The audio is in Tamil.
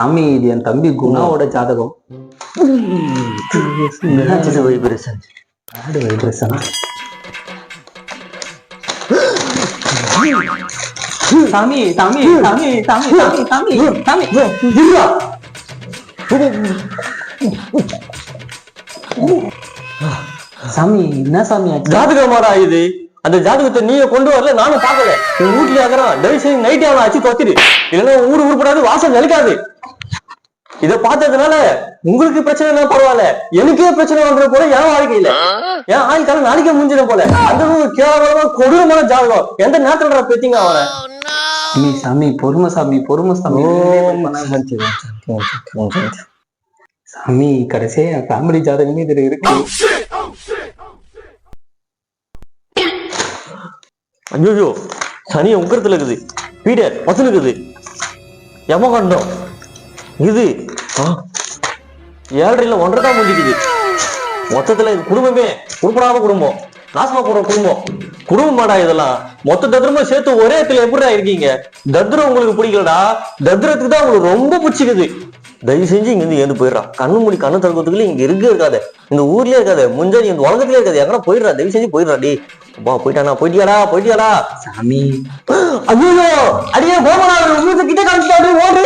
சாமி இது என் தம்பி குணாவோட ஜாதகம். வைப்ரேஷன் சாமி சாமி சாமி சாமி சாமி சாமி சாமி என்ன சாமி ஜாதகமாடா இது? அந்த ஜாதகத்தை நீங்க கொண்டு வரல, நானும் பாக்கல. என் வீட்டுல ஆகிறான், தயவு செய்து நைட்டே அவனை அச்சு தொத்திடு, இல்லைன்னா ஊரு உருப்படாது, வாசல் நிலைக்காது. இத பார்த்ததுனால உங்களுக்கு பிரச்சனை பரவாயில்ல, எனக்கே பிரச்சனை வந்த போல என் வாழ்க்கையில என் ஆயுக்கால நாளைக்கே முடிஞ்சிட போல. அந்த கேவலமா கொடூரமான ஜாதகம். எந்த நேரத்துல பேத்தீங்க அவனை? சாமி சாமி பொறுமை சாமி பொறுமை சாமி. சாமி கடைசியா என் ஃபேமிலி ஜாதகமே இதுல இருக்கு. ஐயோ சனிய உக்கரத்துல இருக்குது, பீடர் பசங்க இருக்குது, யமகண்டம் இது 7.5 1.5 முடிக்குது. மொத்தத்துல இது குடும்பமே உருப்படாம குடும்பம், நாசமா போற குடும்பம் மாடா இதெல்லாம். மொத்த தத்ரமா சேர்த்து ஒரே இடத்துல எப்படிடா இருக்கீங்க? தத்ரம் உங்களுக்கு பிடிக்கலடா, தத்ரத்துக்கு தான் உங்களுக்கு ரொம்ப பிடிச்சிக்குது. தயவு செஞ்சு இங்க இருந்து ஏந்து போயிடுறான். கண்ணு மூடி கண்ணு திறக்கிறதுக்குள்ள இங்க இருக்காது, இந்த ஊர்லயே இருக்காது, முஞ்சா இந்த உலகத்திலே இருக்காது. எங்கன்னா போயிடுறா, தயவு செஞ்சு போயிடுறா. டி போயிட்டானா? போயிட்டியாடா? சாமி ஐயோ அடியே போகலாம், கிட்ட காமிச்சு ஓடு.